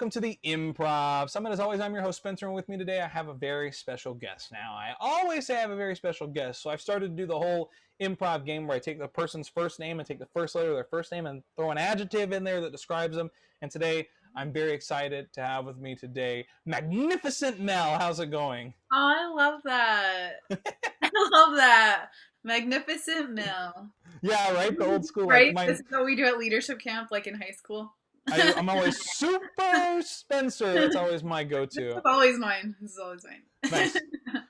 welcome to the Improv Summit. As always, I'm your host, Spencer, and with me today I have a very special guest. Now, I always say I have a very special guest, so I've started to do the whole improv game where I take the person's first name and take the first letter of their first name and throw an adjective in there that describes them. And today, I'm very excited to have with me today Magnificent Mel. How's it going? Oh, I love that. I love that. Magnificent Mel. Yeah, right? The old school, like, Right? This is what we do at leadership camp, like in high school. I'm always Super Spencer. That's always my This go-to. is always mine. This is always mine. Nice.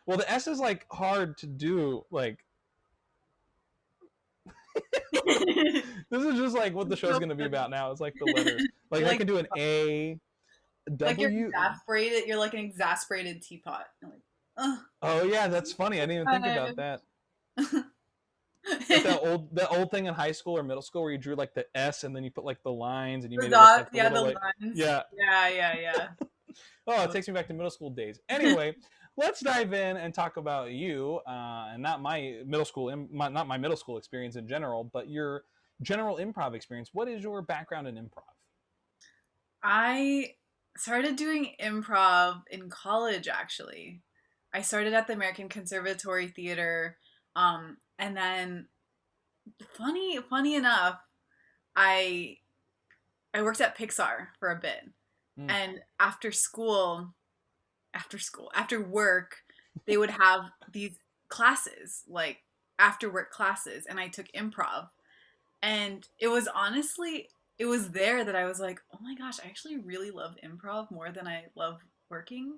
Well, the S is like hard to do. Like, this is just like what the show's gonna be about now. It's like the letters. Like, I Like, can do an A, like you're W. exasperated. You're like an exasperated teapot. You're like, ugh. Oh yeah, that's funny. I didn't even think about that. Like that old thing in high school or middle school where you drew like the S and then you put like the lines and you The made it look dot, like the yeah, little the like lines. yeah. Yeah. Oh, it takes me back to middle school days. Anyway, let's dive in and talk about you, and not my middle school, not my middle school experience in general, but your general improv experience. What is your background in improv? I started doing improv in college, actually. I started at the American Conservatory Theater, and then funny enough, I I worked at Pixar for a bit, Mm. and after work, they would have these classes, like after work classes, and I took improv, and it was there that I was like, oh my gosh, I actually really love improv more than I love working.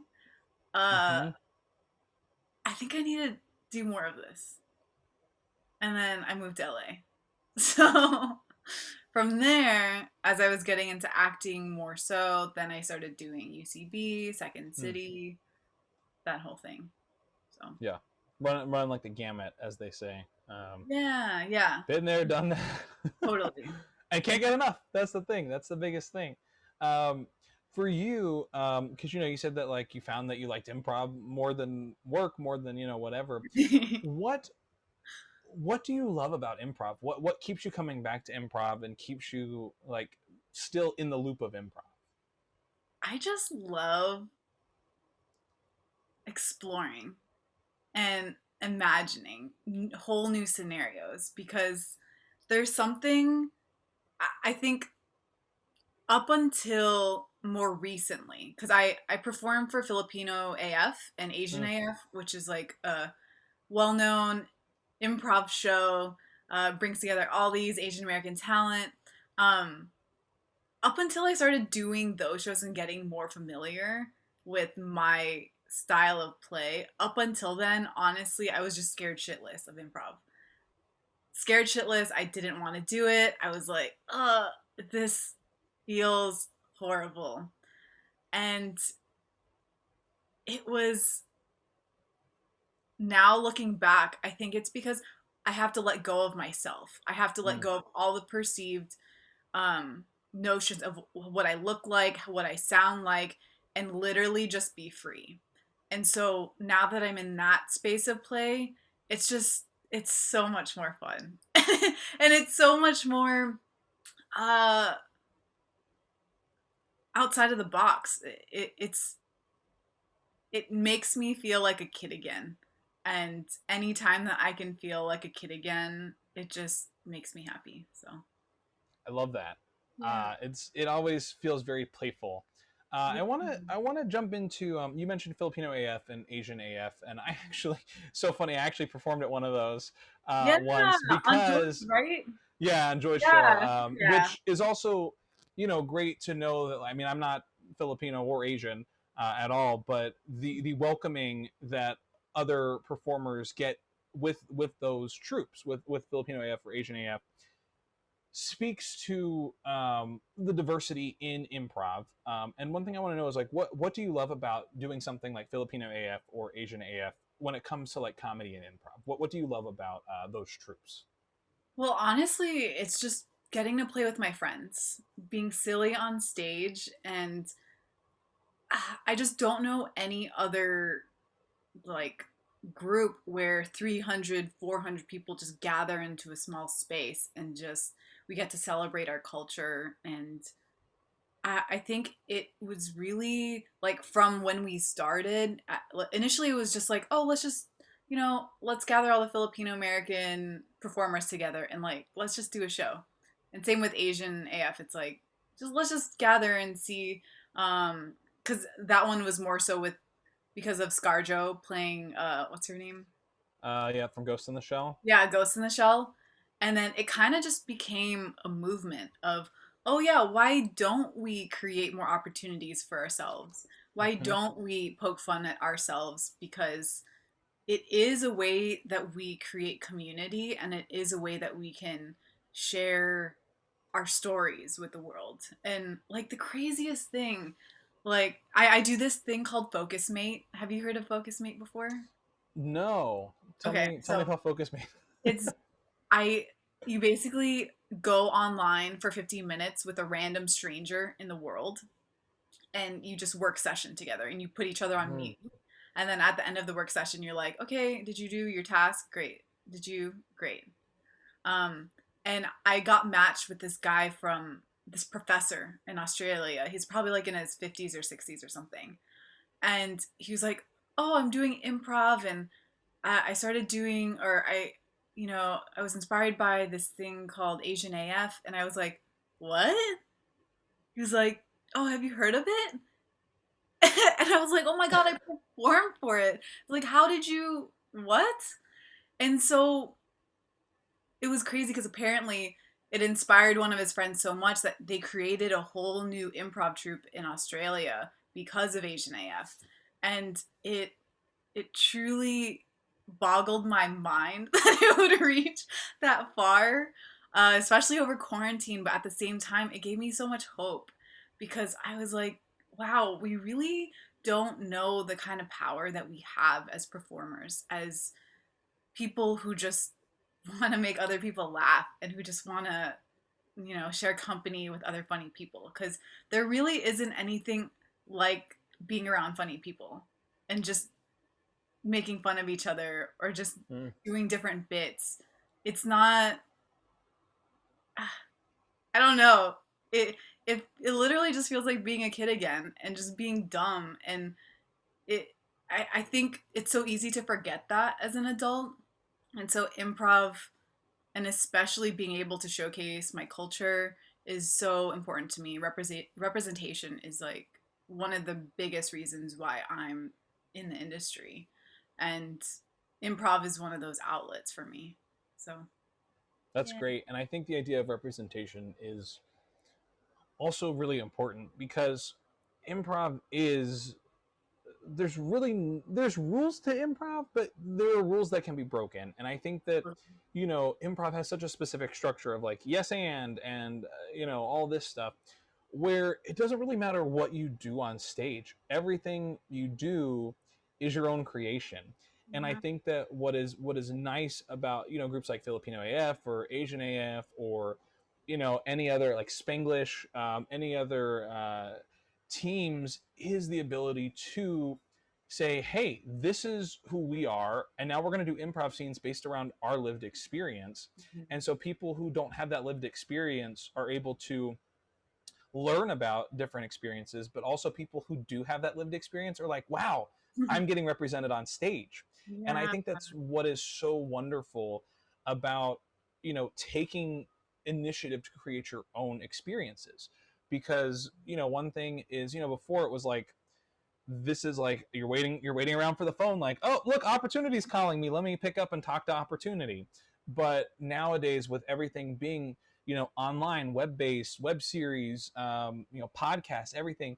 Uh, Mm-hmm. I think I need to do more of this. And then I moved to LA. So from there, as I was getting into acting more so, then I started doing UCB, Second Mm. City, that whole thing. So Yeah, run like the gamut, as they say. yeah, Been there, done that. totally. And can't get enough. That's the thing. That's the biggest thing. Um, for you, because you said that like you found that you liked improv more than work, more than whatever. What what do you love about improv? What keeps you coming back to improv and keeps you like still in the loop of improv? I just love exploring and imagining whole new scenarios because there's something I think up until more recently, because I performed for Filipino AF and Asian Mm, AF, which is like a well-known improv show, brings together all these Asian American talent. Um, Up until I started doing those shows and getting more familiar with my style of play, up until then, honestly, I was just scared shitless of improv. Scared shitless. I didn't want to do it. I was like, this feels horrible. And it was now looking back, I think it's because I have to let go of myself. I have to let mm. go of all the perceived notions of what I look like, what I sound like, and literally just be free. And so now that I'm in that space of play, it's so much more fun. And it's so much more uh outside of the box. It makes me feel like a kid again. And anytime that I can feel like a kid again, it just makes me happy. So I love that. yeah. It always feels very playful. I wanna jump into you mentioned Filipino AF and Asian AF, and I actually so funny. I actually performed at one of those Yeah, once on George, because right? yeah, on Joy's show, Yeah, yeah. which is also great to know that. I mean, I'm not Filipino or Asian at all, but the welcoming that other performers get with those troops with Filipino AF or Asian AF speaks to the diversity in improv. And one thing I want to know is like, what do you love about doing something like Filipino AF or Asian AF when it comes to like comedy and improv? What do you love about those troops? Well, honestly, it's just getting to play with my friends, being silly on stage, and I just don't know any other like group where 300, 400 people just gather into a small space and just we get to celebrate our culture and I think it was really like from when we started. Initially, it was just like, oh, let's just, let's gather all the Filipino American performers together and like, let's just do a show. And same with Asian AF. It's like, just let's just gather and see. Because that one was more so with because of ScarJo playing, what's her name? Yeah, from Ghost in the Shell. Yeah, Ghost in the Shell. And then it kind of just became a movement of, oh yeah, why don't we create more opportunities for ourselves? Why Hmm. don't we poke fun at ourselves? Because it is a way that we create community, and it is a way that we can share our stories with the world. And like the craziest thing, like I do this thing called Focus Mate. Have you heard of Focus Mate before? No, Okay, tell me so about Focus Me. it's I you basically go online for 15 minutes with a random stranger in the world, and you just work session together and you put each other on Mm. mute. And then at the end of the work session you're like, "Okay, did you do your task? Great. Did you? Great." Um and I got matched with this guy from this professor in Australia. He's probably like in his 50s or 60s or something. And he was like, "Oh, I'm doing improv, and I started doing, or I was inspired by this thing called Asian AF." And I was like, "What?" He was like, "Oh, have you heard of it?" And I was like, "Oh my God, I performed for it." Like, how did you, what? And so it was crazy because apparently it inspired one of his friends so much that they created a whole new improv troupe in Australia because of Asian AF. And it truly boggled my mind that it would reach that far, especially over quarantine. But at the same time, it gave me so much hope because I was like, wow, we really don't know the kind of power that we have as performers, as people who just want to make other people laugh and who just want to, share company with other funny people. Because there really isn't anything like being around funny people and just making fun of each other or just Mm. doing different bits. It's not, I don't know. It literally just feels like being a kid again and just being dumb. And it I think it's so easy to forget that as an adult. And so improv, and especially being able to showcase my culture, is so important to me. Representation is like one of the biggest reasons why I'm in the industry, and improv is one of those outlets for me. So That's yeah. great, and I think the idea of representation is also really important because improv is there's rules to improv, but there are rules that can be broken, and I think that improv has such a specific structure of like yes and all this stuff where it doesn't really matter what you do on stage. Everything you do is your own creation. And I Yeah. think that what is nice about groups like Filipino AF or Asian AF or any other like Spanglish, any other teams is the ability to say, hey, this is who we are, and now we're going to do improv scenes based around our lived experience. Mhm. And so people who don't have that lived experience are able to learn about different experiences, but also people who do have that lived experience are like, wow, I'm getting represented on stage. And I Yeah. think that's what is so wonderful about, taking initiative to create your own experiences. Because, one thing is, before it was like, this is like you're waiting around for the phone like, oh look, opportunity's calling me, let me pick up and talk to opportunity. But nowadays with everything being online, web-based, web series, podcasts, everything,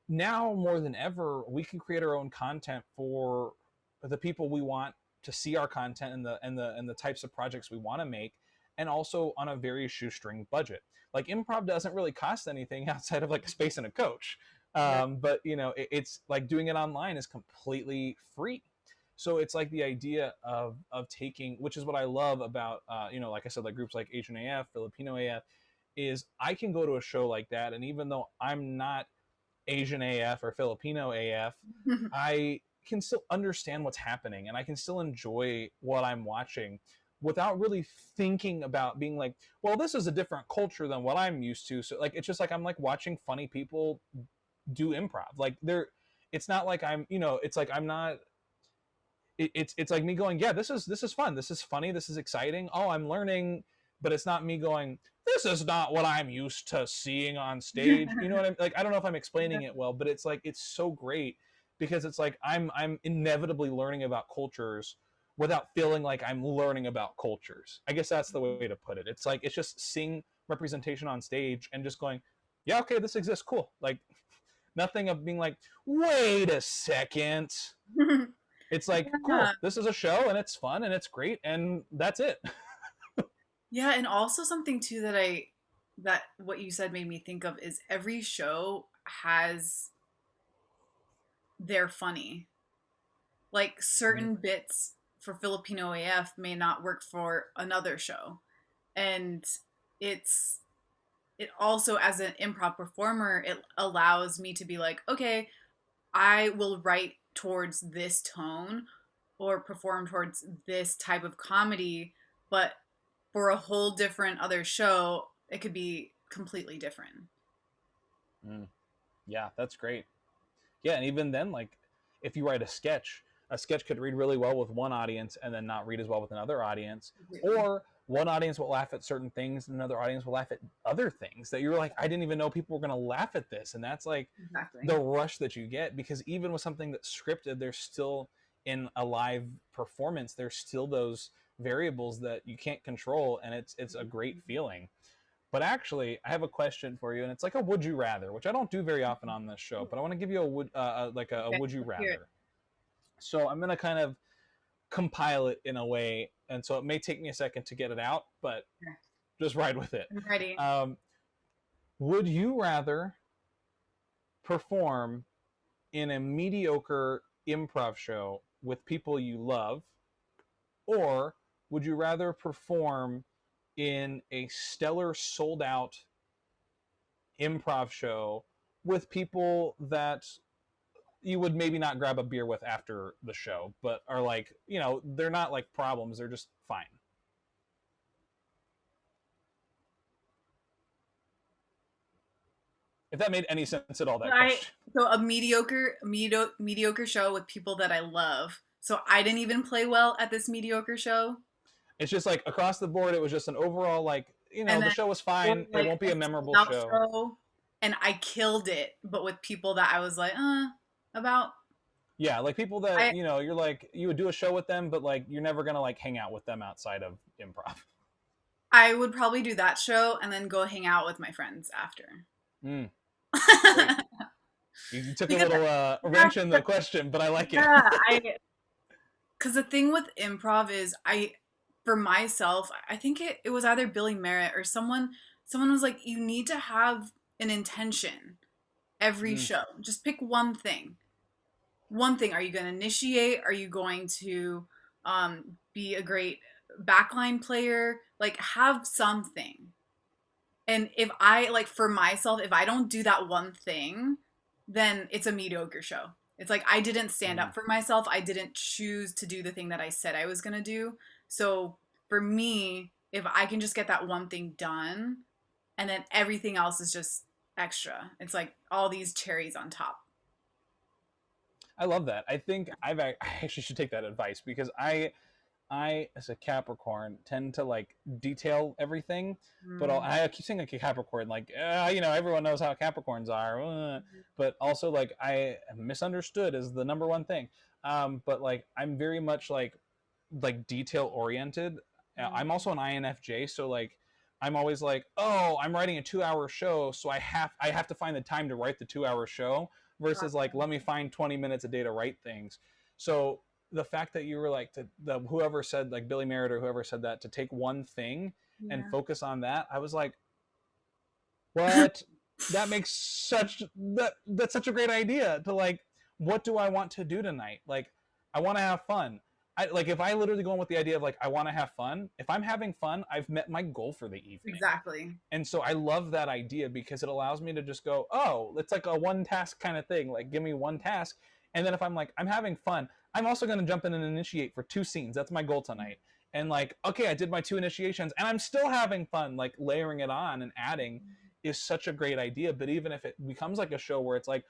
now more than ever we can create our own content for the people we want to see our content and the types of projects we want to make, and also on a very shoestring budget. Like improv doesn't really cost anything outside of like a space and a coach. Yeah. But it's like doing it online is completely free. So it's like the idea of taking, which is what I love about like I said, like groups like Asian AF, Filipino AF, is I can go to a show like that, and even though I'm not Asian AF or Filipino AF, I can still understand what's happening and I can still enjoy what I'm watching. without really thinking about being like, well, this is a different culture than what I'm used to. So like it's just like I'm like watching funny people do improv. Like they're it's not like I'm, it's like I'm not it's like me going, yeah, this is fun, this is funny, this is exciting, oh, I'm learning, but it's not me going, this is not what I'm used to seeing on stage. You know what I'm like? I don't know if I'm explaining it well, but it's like it's so great because it's like I'm inevitably learning about cultures without feeling like I'm learning about cultures. I guess that's the way to put it. It's like it's just seeing representation on stage and just going, yeah, okay, this exists, cool. Like nothing of being like, wait a second. It's like, Yeah. cool, this is a show and it's fun and it's great and that's it. Yeah, and also something too that what you said made me think of is every show has their funny. Like certain bits for Filipino AF may not work for another show. And it's it also, as an improv performer, it allows me to be like, okay, I will write towards this tone or perform towards this type of comedy, but for a whole different other show, it could be completely different. Mm, yeah, that's great. Yeah, and even then, like if you write a sketch could read really well with one audience and then not read as well with another audience, Completely. or one audience will laugh at certain things and another audience will laugh at other things that you're like, I didn't even know people were going to laugh at this. And that's like Exactly. the rush that you get, because even with something that's scripted, there's still, in a live performance, there's still those variables that you can't control, and it's a great feeling. But actually, I have a question for you, and it's like a would you rather, which I don't do very often on this show. But I want to give you a a Okay, would you let's hear it. rather. So I'm gonna kind of compile it in a way, and so it may take me a second to get it out, but Okay, just ride with it. I'm ready. Um, would you rather perform in a mediocre improv show with people you love, or would you rather perform in a stellar sold out improv show with people that you would maybe not grab a beer with after the show, but are like, they're not like problems, they're just fine? If that made any sense at all, that I question. so a mediocre show with people that I love. So I didn't even play well at this mediocre show, It's just like across the board, it was just an overall, like, and the then show was or fine. It like won't be a a sold memorable out show. show, and I killed it, but with people that I was like, about. Yeah, like people that, I you're like, you would do a show with them, but like, you're never going to like hang out with them outside of improv. I would probably do that show and then go hang out with my friends after. Mm, great. You took a Because little yeah, wrench in the question, but I like it. yeah, I because the thing with improv is for myself, I think it was either Billy Merritt or someone was like, you need to have an intention every Mm, show. Just pick one thing. One thing. Are you going to initiate? Are you going to be a great backline player? Like have something. And if I like for myself, if I don't do that one thing, then it's a mediocre show. It's like I didn't stand mm. up for myself. I didn't choose to do the thing that I said I was going to do. So for me, if I can just get that one thing done and then everything else is just extra, it's like all these cherries on top. I love that. I think I actually should take that advice, because I as a Capricorn tend to like detail everything, but Mm. I keep saying like a Capricorn, like everyone knows how Capricorns are, but also like I am misunderstood as the number one thing. But like I'm very much like detail oriented. I'm also an INFJ, so like I'm always like, oh, I'm writing a 2 hour show, so I have to find the time to write the 2 hour show versus like let me find 20 minutes a day to write things. So the fact that you were like whoever said, like Billy Merritt or whoever said that, to take one thing and Yeah. focus on that, I was like, what? That makes that's such a great idea. To like, what do I want to do tonight? Like, I want to have fun. Like if I literally go in with the idea of like I want to have fun, if I'm having fun, I've met my goal for the evening. Exactly. And so I love that idea because it allows me to just go, oh, it's like a one task kind of thing. Like, give me one task. And then if I'm like, I'm having fun, I'm also going to jump in and initiate for 2 scenes. That's my goal tonight. and like, okay, I did my 2 initiations and I'm still having fun. Like layering it on and adding is such a great idea. But even if it becomes like a show where it's like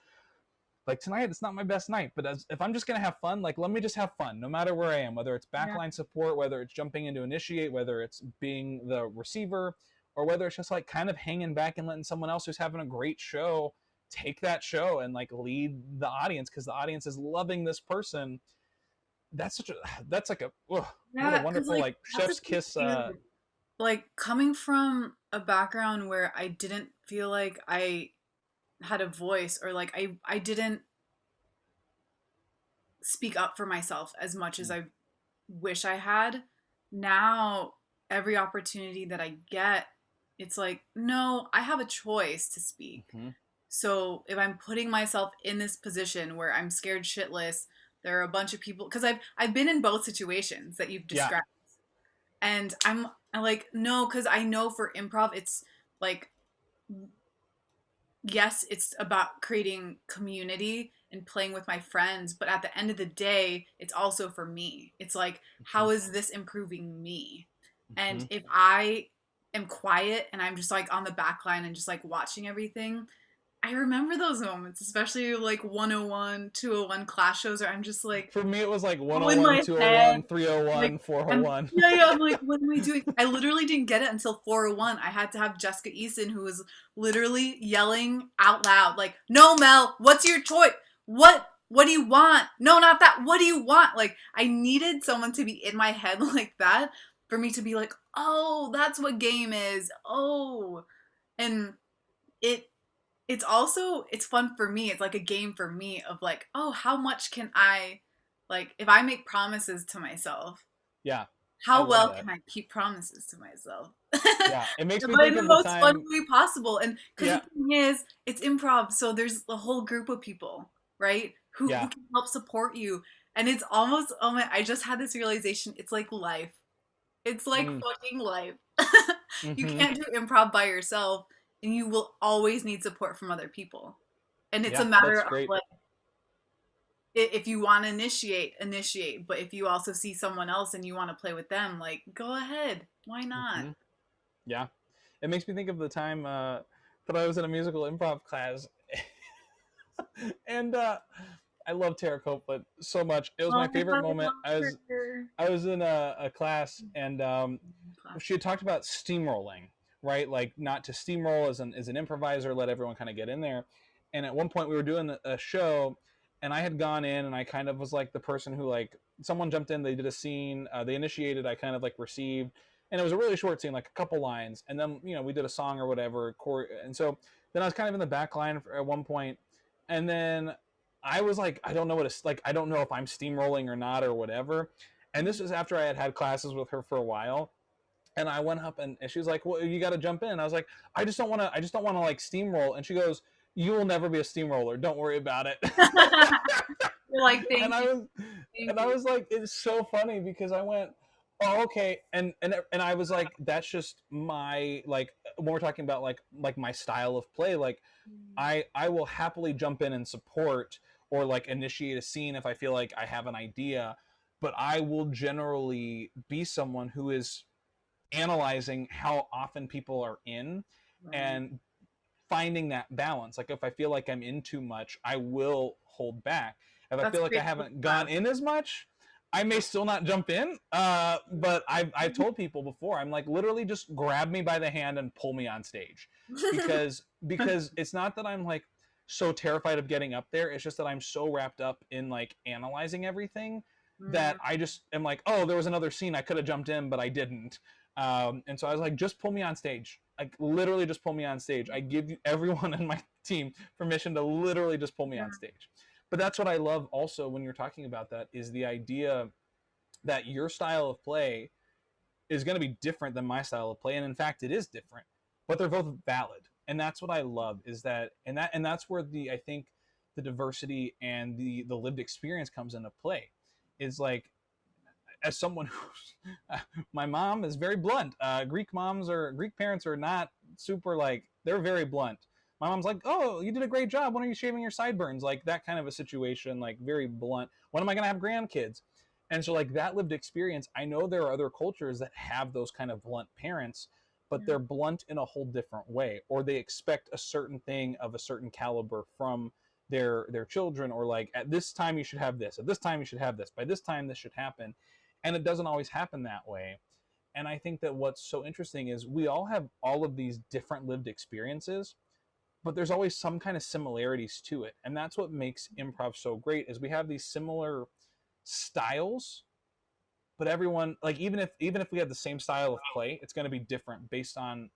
tonight it's not my best night, but if I'm just gonna have fun, like let me just have fun no matter where I am, whether it's Yeah. backline support, whether it's jumping in to initiate, whether it's being the receiver, or whether it's just like kind of hanging back and letting someone else who's having a great show take that show and like lead the audience because the audience is loving this person. That's like a ugh, what a Yeah, because wonderful like like that's the chef's thing kiss. too. Like coming from a background where I didn't feel like I had a voice, or like I didn't speak up for myself as much as I wish I had. Now every opportunity that I get, it's like, no, I have a choice to speak. Mm-hmm. So if I'm putting myself in this position where I'm scared shitless, there are a bunch of people, because I've been in both situations that you've Yeah. described, and I'm like, no, because I know for improv it's like, yes, it's about creating community and playing with my friends, but at the end of the day, it's also for me. It's like, Mm-hmm. how is this improving me? Mm-hmm. And if I am quiet and I'm just like on the back line and just like watching everything, I remember those moments, especially like 101, 201 class shows where I'm just like, For me, it was like oh, in 101, my head. 201, 301, Like, I'm 401. yeah, yeah. I'm like, what am I doing? I literally didn't get it until 401. I had to have Jessica Eason, who was literally yelling out loud, like, "No, Mel, what's your choice? What do you want? No, not that. What do you want?" Like, I needed someone to be in my head like that for me to be like, "Oh, that's what game is." Oh, and it it's also it's fun for me. It's like a game for me of like, oh, how much can I, like, if I make promises to myself, Yeah, I how love well that. can I keep promises to myself? Yeah, it makes me But in think the of the most fun time. way possible. And because the Yeah, thing is, it's improv, so there's a whole group of people, right? Who yeah, can help support you. And it's almost, oh my, I just had this realization. It's like life. It's like mm, fucking life. You mm-hmm. can't do improv by yourself, and you will always need support from other people. And it's a Yeah, matter that's of great. like, if you want to initiate, but if you also see someone else and you want to play with them, like, go ahead, why not? Mm-hmm. Yeah, it makes me think of the time that I was in a musical improv class, and I love Tara Copeland so much. It was Oh my my favorite god, I moment. love I was her. I was in a class, and she Classic. had talked about steamrolling, right? Like not to steamroll as an improviser, let everyone kind of get in there. And at one point, we were doing a show, and I had gone in, and I kind of was like the person who like someone jumped in, they did a scene, they initiated, I kind of like received, and it was a really short scene, like a couple lines, and then we did a song or whatever, and so then I was kind of in the back line at one point, and then I was like, I don't know what it's like, I don't know if I'm steamrolling or not or whatever, and this was after I had had classes with her for a while, and I went up and she was like, "Well, you got to jump in." And I was like, "I just don't want to. I just don't want to like steamroll." And she goes, "You will never be a steamroller. Don't worry about it." You're like, and thank I you, was, thank and I you. was like, it's so funny because I went, "Oh, okay," and I was like, that's just my like when we're talking about like my style of play, like I will happily jump in and support or like initiate a scene if I feel like I have an idea, but I will generally be someone who is analyzing how often people are in Right. and finding that balance. Like if I feel like I'm in too much, I will hold back. If I That's feel like I great. haven't gone in as much, I may still not jump in. But I've told people before, I'm like literally just grab me by the hand and pull me on stage, because it's not that I'm like so terrified of getting up there. It's just that I'm so wrapped up in like analyzing everything that Mm, I just am like, oh, there was another scene I could have jumped in, but I didn't. And so I was like, just pull me on stage. Like literally just pull me on stage. I give you everyone in my team permission to literally just pull me yeah, on stage. But that's what I love also when you're talking about that is the idea that your style of play is going to be different than my style of play. And in fact, it is different, but they're both valid. And that's what I love is that, and that's where I think the diversity and the lived experience comes into play is like, as someone who my mom is very blunt. Greek parents are not super like they're very blunt. My mom's like, "Oh, you did a great job. When are you shaving your sideburns?" Like that kind of a situation, like very blunt. When am I gonna have grandkids? And so, like, that lived experience, I know there are other cultures that have those kind of blunt parents, but Yeah. they're blunt in a whole different way, or they expect a certain thing of a certain caliber from their children, or like, at this time you should have this, at this time you should have this, by this time this should happen. And it doesn't always happen that way. And I think that what's so interesting is we all have all of these different lived experiences, but there's always some kind of similarities to it. And that's what makes improv so great, is we have these similar styles, but everyone, like, even if we have the same style of play, it's going to be different based on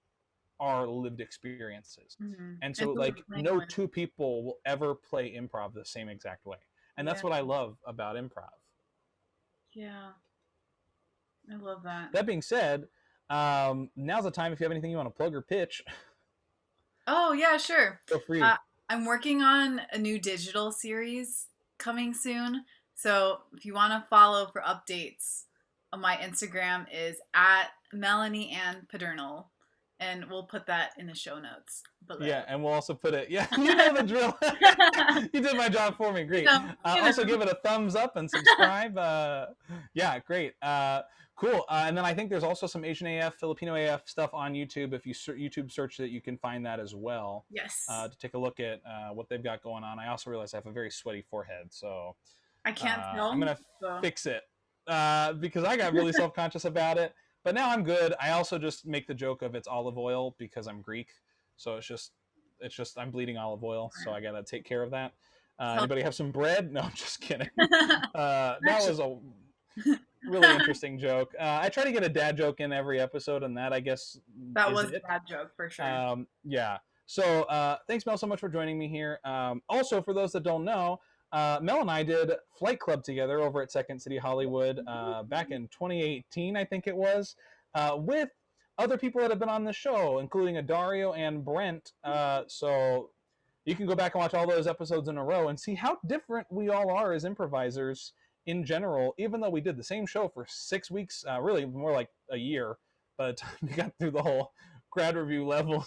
our lived experiences. Mm-hmm. And And so, who we're like, playing no with. two people will ever play improv the same exact way. And Yeah. that's what I love about improv. Yeah. I love that. That being said, now's the time if you have anything you want to plug or pitch. Oh, yeah, sure. Feel free. Uh, I'm working on a new digital series coming soon. So if you want to follow for updates, my Instagram is at Melanie Ann Padernal, and we'll put that in the show notes Yeah, below. and we'll also put it. Yeah, you know the drill. You did my job for me. You Great. know, you Also, know. give it a thumbs up and subscribe. Yeah, great. Cool. And then I think there's also some Asian AF, Filipino AF stuff on YouTube. If you YouTube search that, you can find that as well. Yes. To take a look at what they've got going on. I also realize I have a very sweaty forehead, so I can't I'm tell. gonna So. fix it because I got really self conscious about it. But now I'm good. I also just make the joke of it's olive oil because I'm Greek, so it's just I'm bleeding olive oil, so I gotta take care of that. So Anybody have some bread? No, I'm just kidding. That actually, was a really interesting joke. I try to get a dad joke in every episode, and that, I guess, that is was a it. bad joke for sure. Yeah. So thanks, Mel, so much for joining me here. Also, for those that don't know, Mel and I did Flight Club together over at Second City Hollywood back in 2018, I think it was, with other people that have been on the show, including Adario and Brent. So you can go back and watch all those episodes in a row and see how different we all are as improvisers in general, even though we did the same show for 6 weeks, really more like a year by the time we got through the whole grad review level.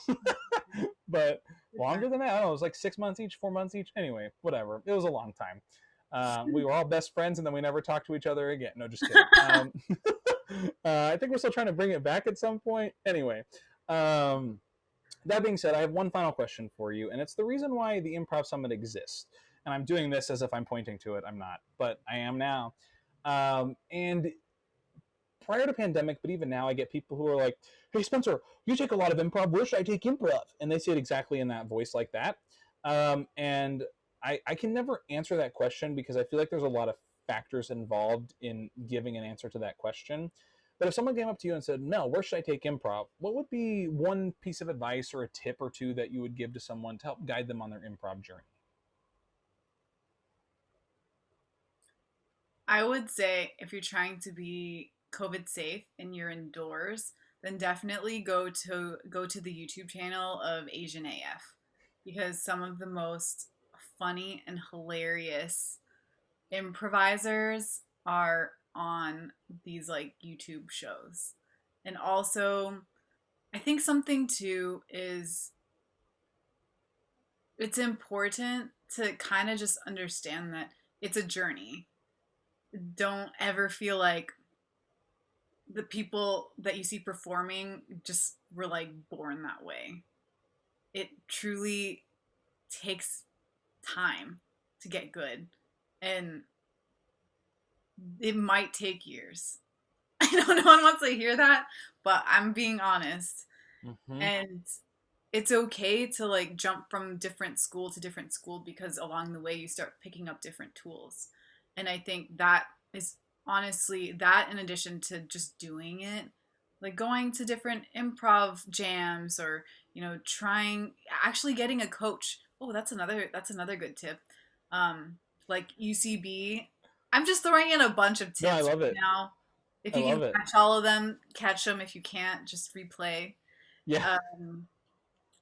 But longer than that, I don't know, it was like 6 months each, 4 months each. Anyway, whatever. It was a long time. We were all best friends, and then we never talked to each other again. No, just kidding. I think we're still trying to bring it back at some point. Anyway, that being said, I have one final question for you, and it's the reason why the Improv Summit exists. And I'm doing this as if I'm pointing to it. I'm not, but I am now. And prior to pandemic, but even now, I get people who are like, "Hey, Spencer, you take a lot of improv. Where should I take improv?" And they say it exactly in that voice, like that. And I can never answer that question because I feel like there's a lot of factors involved in giving an answer to that question. But if someone came up to you and said, "Mel, where should I take improv?" What would be one piece of advice or a tip or two that you would give to someone to help guide them on their improv journey? I would say if you're trying to be COVID safe and you're indoors, then definitely go to the YouTube channel of Asian AF, because some of the most funny and hilarious improvisers are on these like YouTube shows. And also, I think something too is it's important to kind of just understand that it's a journey. Don't ever feel like the people that you see performing just were like born that way. It truly takes time to get good, and it might take years. I know no one wants to hear that, but I'm being honest. Mm-hmm. And it's okay to like jump from different school to different school because along the way you start picking up different tools. And I think that is honestly that, in addition to just doing it, like going to different improv jams, or trying actually getting a coach. Oh, that's another good tip. um like UCB. I'm just throwing in a bunch of No, I tips love right it. now. If I you can love it. catch all of them, catch them. If you can't, just replay. Yeah. um,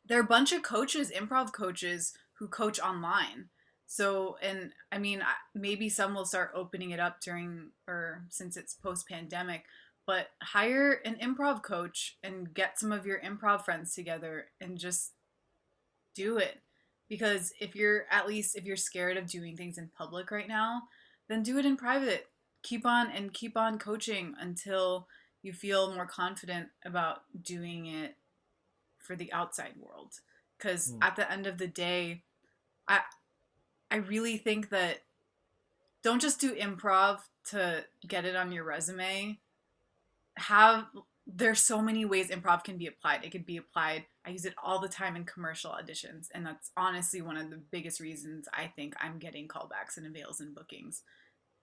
there are a bunch of coaches, improv coaches, who coach online. So, and I mean, maybe some will start opening it up during or since it's post pandemic, but hire an improv coach and get some of your improv friends together and just do it. Because if you're scared of doing things in public right now, then do it in private. keep on coaching until you feel more confident about doing it for the outside world. Because Mm. at the end of the day, I I really think that don't just do improv to get it on your resume. Have There's so many ways improv can be applied. It could be applied. I use it all the time in commercial auditions, and that's honestly one of the biggest reasons I think I'm getting callbacks and avails and bookings.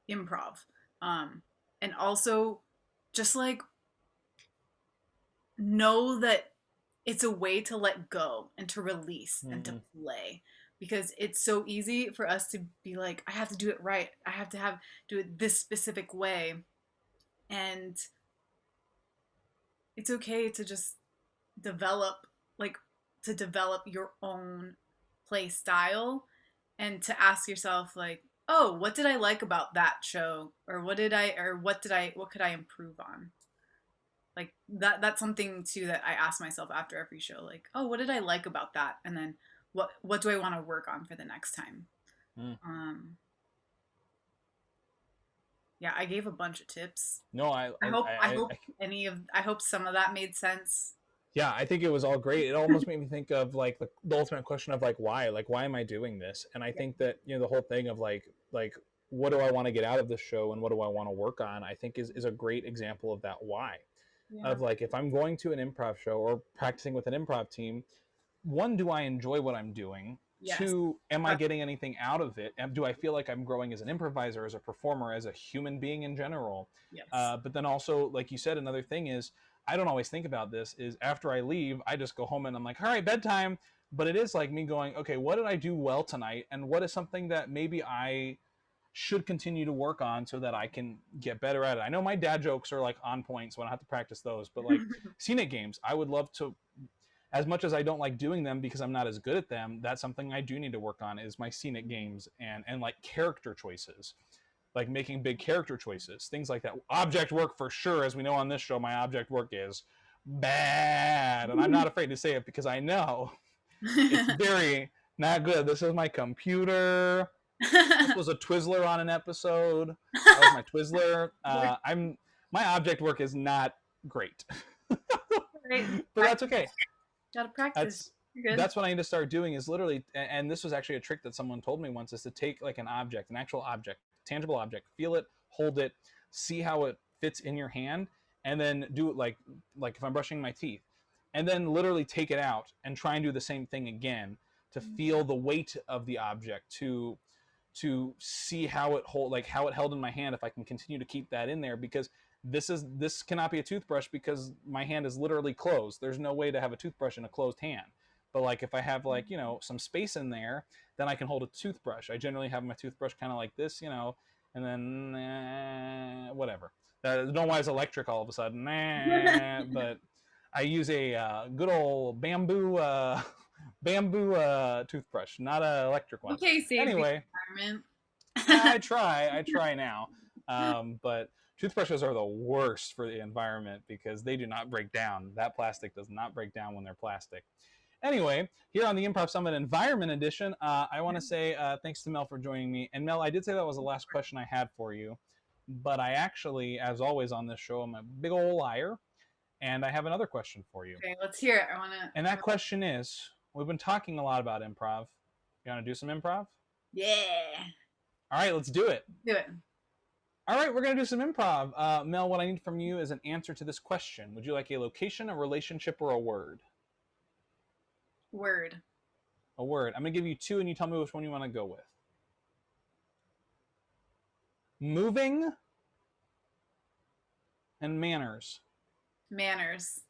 Improv, um, and also just like know that it's a way to let go and to release and to Mm-hmm. play, because it's so easy for us to be like, I have to do it right, I have to have do it this specific way, and it's okay to just develop, like, to develop your own play style, and to ask yourself like, oh, what did I like about that show, or what could I improve on, like that's something too that I ask myself after every show, like, oh, what did I like about that, and then what do I want to work on for the next time. Mm. um yeah, I gave a bunch of tips. No, I hope some of that made sense. yeah, I think it was all great. It almost made me think of like the ultimate question of like why am I doing this? And I Yeah. think that the whole thing of like what do I want to get out of this show and what do I want to work on? I think is a great example of that why. Yeah. Of like if I'm going to an improv show or practicing with an improv team, one, do I enjoy what I'm doing? Yes. Two, am I getting anything out of it? Do I feel like I'm growing as an improviser, as a performer, as a human being in general? Yes. But then also, like you said, another thing is I don't always think about this. Is after I leave, I just go home and I'm like, all right, bedtime. But it is like me going, okay, what did I do well tonight, and what is something that maybe I should continue to work on so that I can get better at it. I know my dad jokes are like on point, so I don't have to practice those. But like scenic games, I would love to, as much as I don't like doing them because I'm not as good at them, that's something I do need to work on is my scenic games and like character choices, like making big character choices, things like that. Object work for sure, as we know on this show, my object work is bad, and I'm not afraid to say it because I know it's very not good. This is my computer. This was a Twizzler on an episode. That was my Twizzler. I'm my object work is not great, Right. but that's okay. Gotta practice. That's You're good. that's what I need to start doing is literally, and this was actually a trick that someone told me once, is to take like an object, an actual object, tangible object, feel it, hold it, see how it fits in your hand, and then do it like if I'm brushing my teeth, and then literally take it out and try and do the same thing again to feel the weight of the object, to see how it hold, like how it held in my hand, if I can continue to keep that in there, because this cannot be a toothbrush because my hand is literally closed. There's no way to have a toothbrush in a closed hand. But like if I have like some space in there, then I can hold a toothbrush. I generally have my toothbrush kind of like this, and then whatever. Don't know why it's electric all of a sudden, but I use a good old bamboo toothbrush, not an electric one. Okay, save the Anyway, environment. I try now, but toothbrushes are the worst for the environment because they do not break down. That plastic does not break down when they're plastic. Anyway, here on the Improv Summit Environment Edition, I want to say thanks to Mel for joining me. And Mel, I did say that was the last question I had for you, but I actually, as always on this show, I'm a big old liar, and I have another question for you. Okay, let's hear it. I wanna. And that question is, we've been talking a lot about improv. You want to do some improv? Yeah. All right, let's do it. Do it. All right, we're going to do some improv. Mel, what I need from you is an answer to this question. Would you like a location, a relationship, or a word? Word. A word. I'm going to give you two, and you tell me which one you want to go with. Moving and manners. Manners.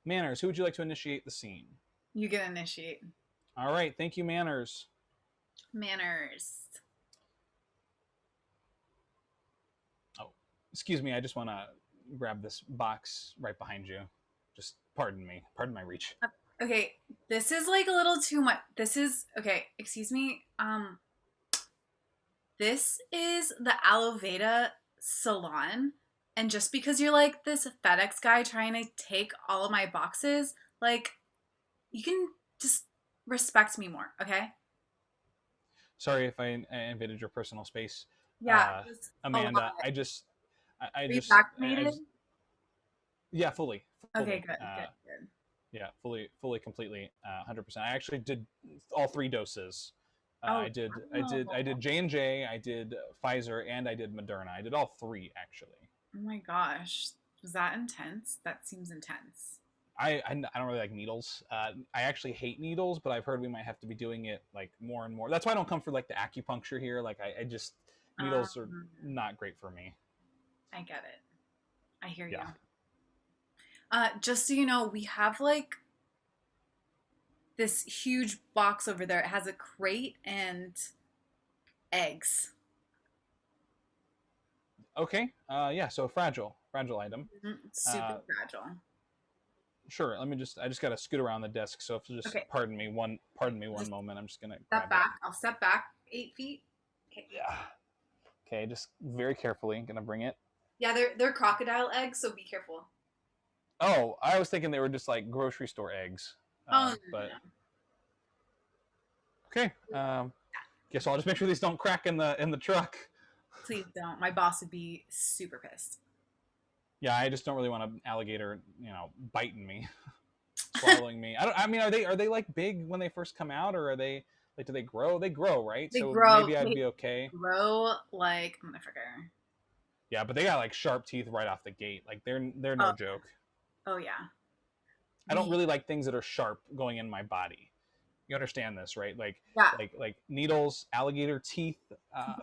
Manners. Who would you like to initiate the scene? You get initiate. All right, thank you, Manners. Manners. Oh, excuse me. I just want to grab this box right behind you. Just pardon me. Pardon my reach. Okay, this is like a little too much. This is okay. Excuse me. This is the Aloe Veda salon, and just because you're like this FedEx guy trying to take all of my boxes, like, you can just respect me more, okay? Sorry if I invaded your personal space. Yeah, Amanda, I Are you just, I vaccinated? just, yeah, fully, Okay, fully. good, good, good. Yeah, fully, completely, 100%. I actually did all 3 doses. Oh, I wow. did J&J, I did Pfizer, and I did Moderna. I did all three actually. Oh my gosh. Was that intense? That seems intense. I don't really like needles. I actually hate needles, but I've heard we might have to be doing it like more and more. That's why I don't come for like the acupuncture here. Like I just needles are Um, not great for me. I get it. I hear you. Yeah. Just so you know, we have like this huge box over there. It has a crate and eggs. Okay. Yeah. So fragile item. Super Uh, fragile. sure. I just gotta scoot around the desk. So if you just Okay, pardon me one just moment. I'm just gonna step grab it. back. I'll step back 8 feet. Okay. Yeah. Okay. Just very carefully gonna bring it. Yeah, they're crocodile eggs, so be careful. Oh, I was thinking they were just like grocery store eggs. Oh, no, no, But no. okay. Guess I'll just make sure these don't crack in the truck. Please don't. My boss would be super pissed. Yeah, I just don't really want an alligator, biting me, swallowing me. I don't. I mean, are they like big when they first come out, or are they like do they grow? They grow, right? They So grow. maybe I'd They be okay. grow like a motherfucker. Yeah, but they got like sharp teeth right off the gate. Like they're Oh, no joke. oh yeah. I don't We really like things that are sharp going in my body. You understand this, right? yeah. Like needles, alligator teeth. But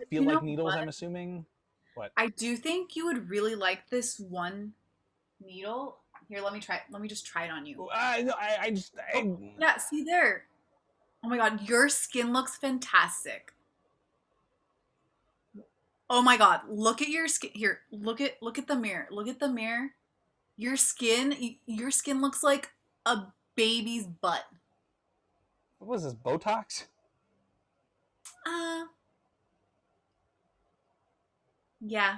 Feel you know like needles. what? I'm assuming. What? I do think you would really like this one needle. Here, let me try. Let me just try it on you. I just. Oh, yeah. See there. Oh my god, your skin looks fantastic. Oh my god, look at your skin. Here, look at the mirror. Look at the mirror. Your skin looks like a baby's butt. What was this? Botox? Uh, yeah.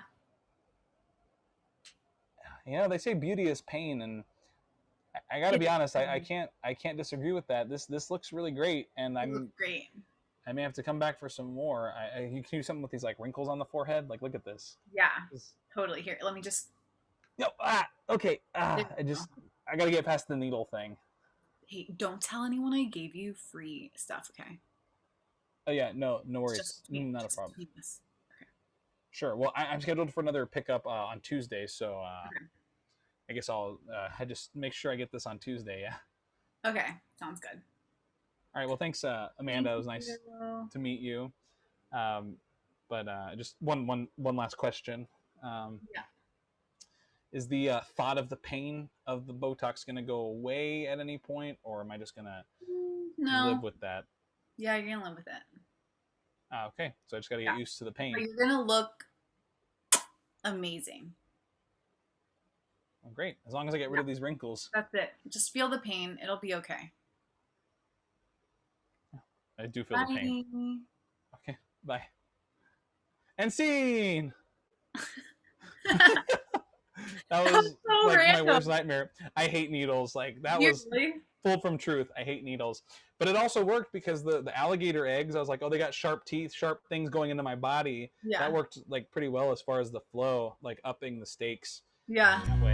They say beauty is pain, and I got to It be honest. is. I can't disagree with that. This looks really great, and You look great. I may have to come back for some more. You can do something with these like wrinkles on the forehead. Like look at this. Yeah, totally. Here, let me just. No. Okay. There we go. I got to get past the needle thing. Hey, don't tell anyone I gave you free stuff, okay? Oh yeah. No It's worries. just between, Not a just problem. between us. Okay. Sure. Well, I'm scheduled for another pickup on Tuesday, so Okay. I guess I just make sure I get this on Tuesday. Yeah. Okay. Sounds good. All right. Well, thanks, Thank Amanda. It was nice you. to meet you. Um, but just one last question. Yeah. Is the thought of the pain of the Botox going to go away at any point, or am I just going to live No. with that? Yeah, you're gonna live with it. Okay, so I just got to Yeah. get used to the But pain. you're gonna look amazing. Well, great, as long as I get rid Yeah. of these wrinkles. That's it. Just feel the pain. It'll be okay. I do feel the pain. Bye. Okay, bye. And scene. That That was was so like my random. worst nightmare. I hate needles. Like that was Usually. full from truth. I hate needles. But it also worked because the alligator eggs, I was like, oh, they got sharp teeth, sharp things going into my body. That Yeah. worked like pretty well as far as the flow, like upping the stakes Yeah. that way.